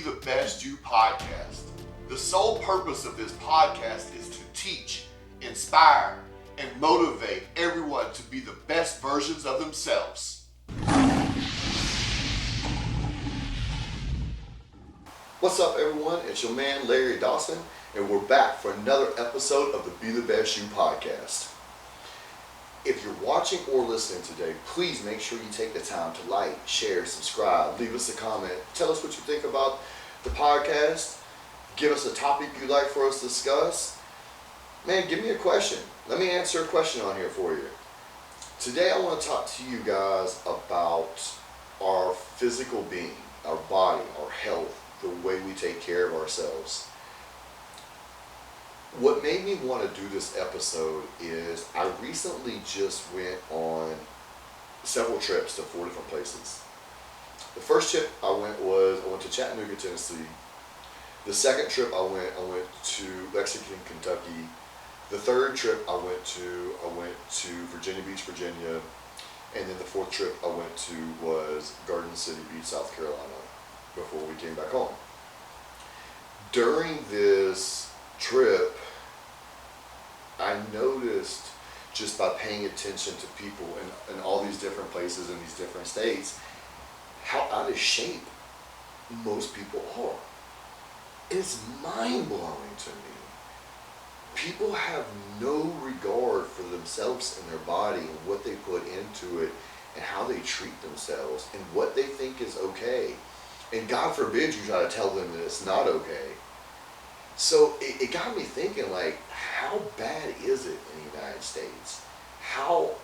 the Best You podcast. The sole purpose of this podcast is to teach, inspire, and motivate everyone to be the best versions of themselves. What's up, everyone? It's your man Larry Dawson, and we're back for another episode of the Be the Best You podcast. If you're watching or listening today, please make sure you take the time to like, share, subscribe, leave us a comment, tell us what you think about the podcast, give us a topic you'd like for us to discuss. Man, give me a question. Let me answer a question on here for you. Today I want to talk to you guys about our physical being, our body, our health, the way we take care of ourselves. What made me want to do this episode is I recently just went on several trips to 4 different places. The first trip I went to Chattanooga, Tennessee. The second trip I went to Lexington, Kentucky. The third trip I went to Virginia Beach, Virginia. And then the fourth trip I went to was Garden City Beach, South Carolina, before we came back home. During this trip, I noticed, just by paying attention to people in all these different places in these different states, how out of shape most people are. It's mind-blowing to me. People have no regard for themselves and their body and what they put into it and how they treat themselves and what they think is okay. And God forbid you try to tell them that it's not okay. So it got me thinking, like, how bad is it in the United States? How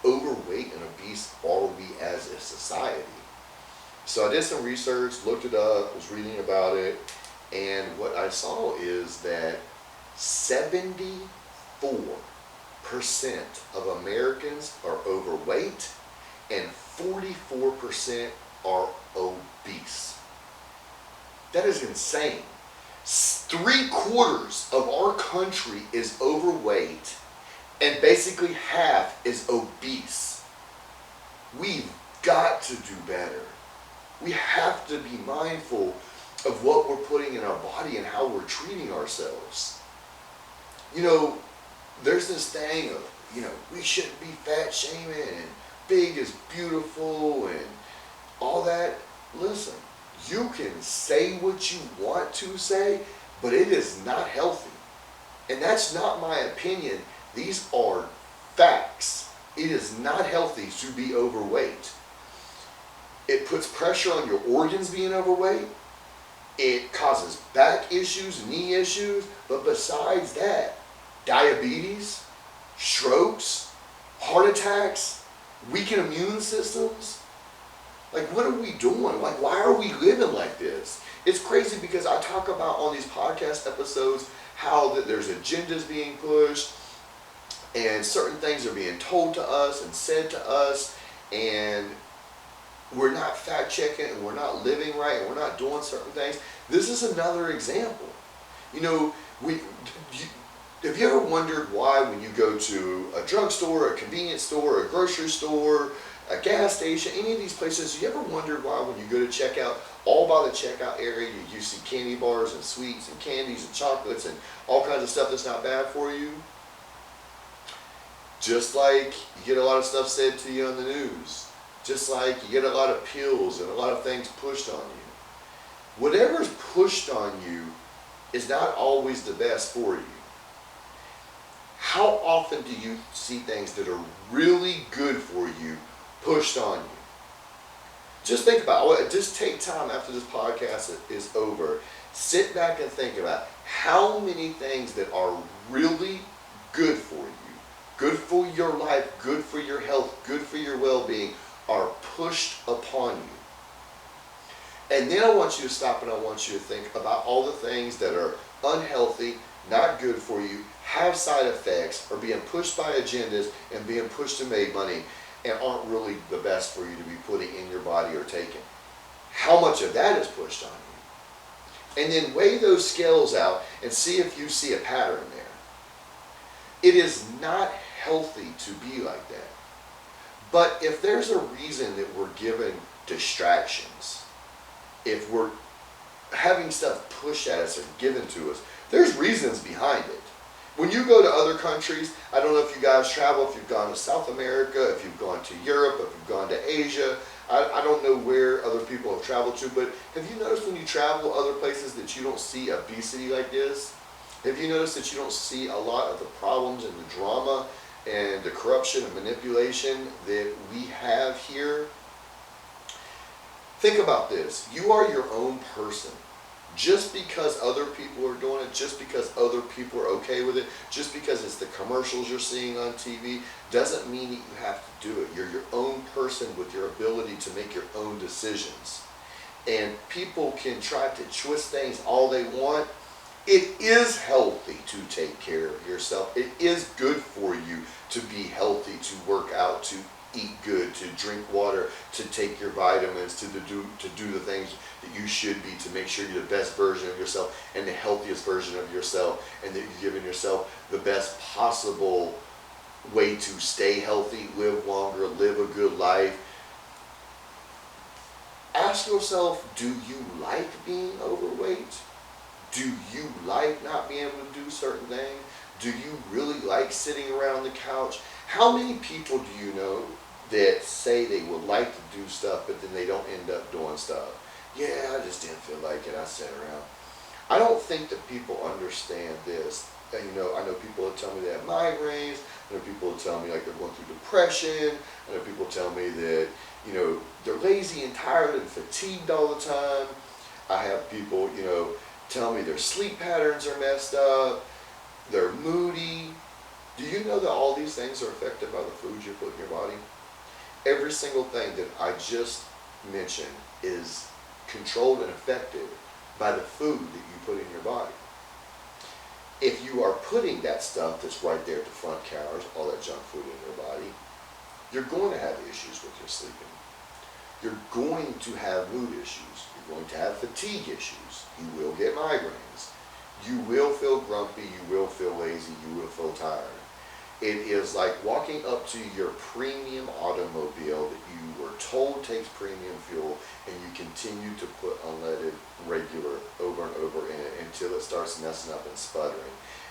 overweight and obese are we as a society? So I did some research, looked it up, was reading about it, and what I saw is that 74% of Americans are overweight and 44% are obese. That is insane. 3/4 of our country is overweight and basically half is obese. We've got to do better. We have to be mindful of what we're putting in our body and how we're treating ourselves. You know, there's this thing of, we shouldn't be fat shaming and big is beautiful and all that. Listen, you can say what you want to say, but it is not healthy. And that's not my opinion. These are facts. It is not healthy to be overweight. It puts pressure on your organs being overweight. It causes back issues, knee issues, but besides that, diabetes, strokes, heart attacks, weakened immune systems. Like, what are we doing? Like, why are we living like this? It's crazy because I talk about on these podcast episodes how that there's agendas being pushed and certain things are being told to us and said to us, and we're not fact checking and we're not living right and we're not doing certain things. This is another example. Have you ever wondered why when you go to a drugstore, a convenience store, a grocery store, a gas station, any of these places, you ever wondered why when you go to checkout, all by the checkout area, you see candy bars and sweets and candies and chocolates and all kinds of stuff that's not bad for you? Just like you get a lot of stuff said to you on the news. Just like you get a lot of pills and a lot of things pushed on you. Whatever's pushed on you is not always the best for you. How often do you see things that are really good for you pushed on you? Just think about it. Just take time after this podcast is over. Sit back and think about how many things that are really good for you, good for your life, good for your health, good for your well-being, are pushed upon you. And then I want you to stop and I want you to think about all the things that are unhealthy, not good for you, have side effects, are being pushed by agendas and being pushed to make money and aren't really the best for you to be putting in your body or taking. How much of that is pushed on you? And then weigh those scales out and see if you see a pattern there. It is not healthy to be like that. But if there's a reason that we're given distractions, if we're having stuff pushed at us or given to us. There's reasons behind it. When you go to other countries, I don't know if you guys travel, if you've gone to South America, if you've gone to Europe, if you've gone to Asia. I don't know where other people have traveled to, but have you noticed when you travel other places that you don't see obesity like this? Have you noticed that you don't see a lot of the problems and the drama and the corruption and manipulation that we have here? Think about this. You are your own person. Just because other people are doing it, just because other people are okay with it, just because it's the commercials you're seeing on TV, doesn't mean that you have to do it. You're your own person with your ability to make your own decisions. And people can try to twist things all they want. It is healthy to take care of yourself. It is good for you to be healthy, to work out, to eat good, to drink water, to take your vitamins, to do the things that you should be, to make sure you're the best version of yourself and the healthiest version of yourself, and that you're giving yourself the best possible way to stay healthy, live longer, live a good life. Ask yourself, do you like being overweight? Do you like not being able to do certain things? Do you really like sitting around the couch? How many people do you know that say they would like to do stuff, but then they don't end up doing stuff? Yeah, I just didn't feel like it. I sat around. I don't think that people understand this. And, you know, I know people that tell me they have migraines. I know people that tell me like they're going through depression. I know people tell me that, you know, they're lazy and tired and fatigued all the time. I have people, you know, tell me their sleep patterns are messed up. They're moody. Do you know that all these things are affected by the food you put in your body? Every single thing that I just mentioned is controlled and affected by the food that you put in your body. If you are putting that stuff that's right there at the front counters, all that junk food in your body, you're going to have issues with your sleeping. You're going to have mood issues. You're going to have fatigue issues. You will get migraines. You will feel grumpy. You will feel lazy. You will feel tired. It is like walking up to your premium automobile that you were told takes premium fuel, and you continue to put unleaded regular over and over in it until it starts messing up and sputtering.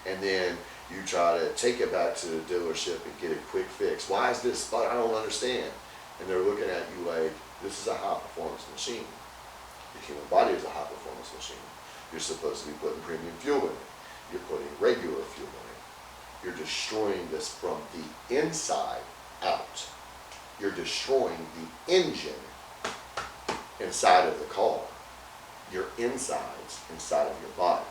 And then you try to take it back to the dealership and get a quick fix. Why is this sputtering? I don't understand. And they're looking at you like, this is a high performance machine. The human body is a high performance machine. You're supposed to be putting premium fuel in it. You're putting regular fuel in it. You're destroying this from the inside out. You're destroying the engine inside of the car. Your insides inside of your body.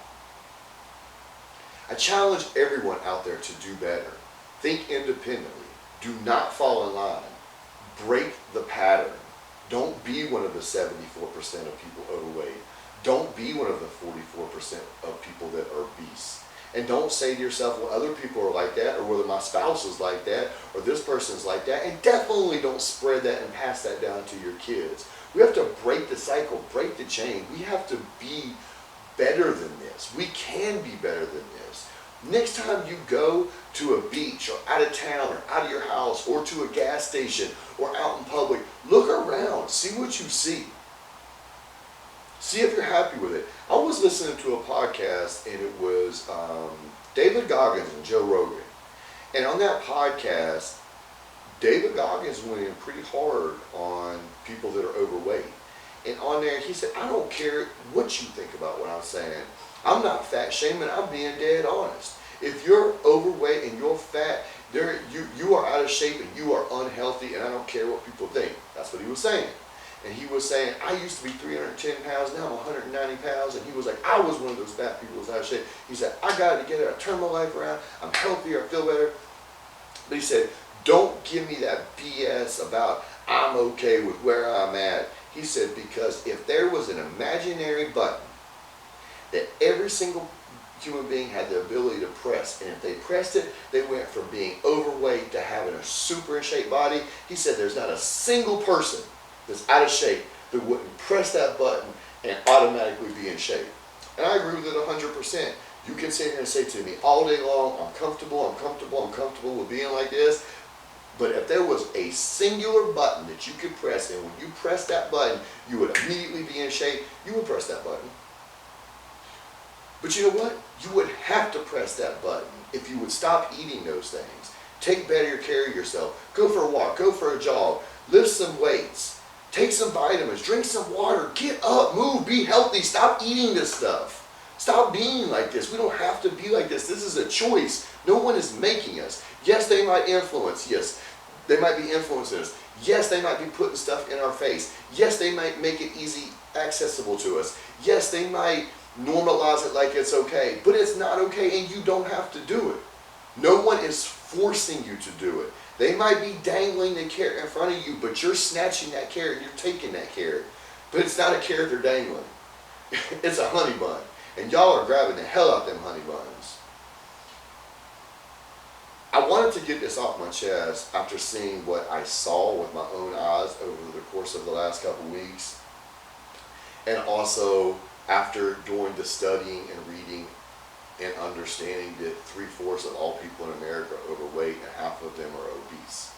I challenge everyone out there to do better. Think independently. Do not fall in line. Break the pattern. Don't be one of the 74% of people overweight. Don't be one of the 44% of people that are obese. And don't say to yourself, well, other people are like that, or whether my spouse is like that, or this person's like that. And definitely don't spread that and pass that down to your kids. We have to break the cycle, break the chain. We have to be better than this. We can be better than this. Next time you go to a beach or out of town or out of your house or to a gas station or out in public, look around, see what you see. See if you're happy with it. I was listening to a podcast, and it was David Goggins and Joe Rogan. And on that podcast, David Goggins went in pretty hard on people that are overweight. And on there, he said, I don't care what you think about what I'm saying. I'm not fat shaming. I'm being dead honest. If you're overweight and you're fat, you are out of shape and you are unhealthy, and I don't care what people think. That's what he was saying. And he was saying, I used to be 310 pounds, now I'm 190 pounds. And he was like, I was one of those fat people who was out of shape. He said, I got it together, I turned my life around, I'm healthier, I feel better. But he said, don't give me that BS about I'm okay with where I'm at. He said, because if there was an imaginary button that every single human being had the ability to press, and if they pressed it, they went from being overweight to having a super in shape body. He said there's not a single person that's out of shape that wouldn't press that button and automatically be in shape. And I agree with it 100%. You can sit here and say to me all day long, I'm comfortable with being like this. But if there was a singular button that you could press, and when you press that button, you would immediately be in shape, you would press that button. But you know what? You would have to press that button if you would stop eating those things. Take better care of yourself. Go for a walk. Go for a jog. Lift some weights. Take some vitamins. Drink some water. Get up. Move. Be healthy. Stop eating this stuff. Stop being like this. We don't have to be like this. This is a choice. No one is making us. Yes, they might influence. Yes, they might be influencing us. Yes, they might be putting stuff in our face. Yes, they might make it easy accessible to us. Yes, they might normalize it like it's okay. But it's not okay, and you don't have to do it. No one is forcing you to do it. They might be dangling the carrot in front of you, but you're snatching that carrot, you're taking that carrot. But it's not a carrot they're dangling. It's a honey bun. And y'all are grabbing the hell out of them honey buns. I wanted to get this off my chest after seeing what I saw with my own eyes over the course of the last couple weeks. And also after doing the studying and reading and understanding that 3/4 of all people in America are overweight and half of them are obese.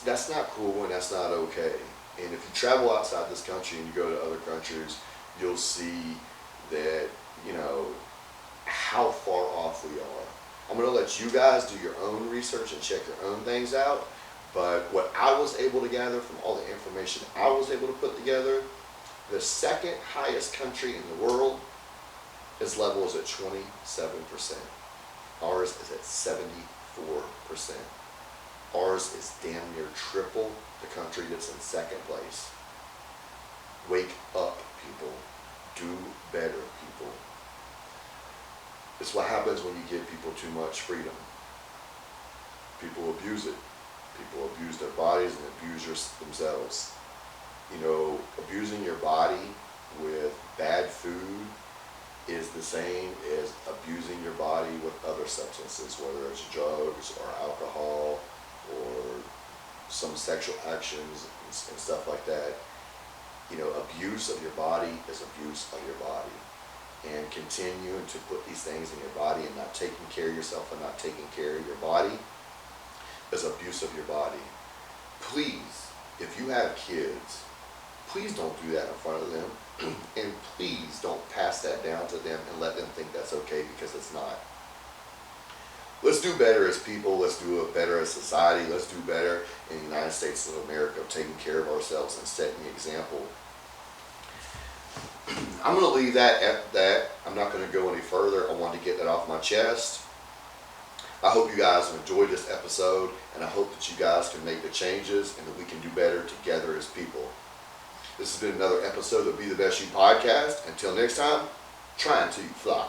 That's not cool and that's not okay. And if you travel outside this country and you go to other countries, you'll see that, you know, how far off we are. I'm going to let you guys do your own research and check your own things out. But what I was able to gather from all the information I was able to put together, the second highest country in the world, its level is at 27%. Ours is at 74%. Ours is damn near triple the country that's in second place. Wake up, people. Do better, people. It's what happens when you give people too much freedom. People abuse it. People abuse their bodies and abuse themselves. You know, abusing your body with bad food is the same as abusing your body with other substances, whether it's drugs or alcohol or some sexual actions and stuff like that. You know, abuse of your body is abuse of your body. And continuing to put these things in your body and not taking care of yourself and not taking care of your body is abuse of your body. Please, if you have kids, please don't do that in front of them. And please don't pass that down to them and let them think that's okay, because it's not. Let's do better as people. Let's do it better as society. Let's do better in the United States of America of taking care of ourselves and setting the example. I'm going to leave that at that. I'm not going to go any further. I wanted to get that off my chest. I hope you guys have enjoyed this episode, and I hope that you guys can make the changes and that we can do better together as people. This has been another episode of Be the Best You podcast. Until next time, try until you fly.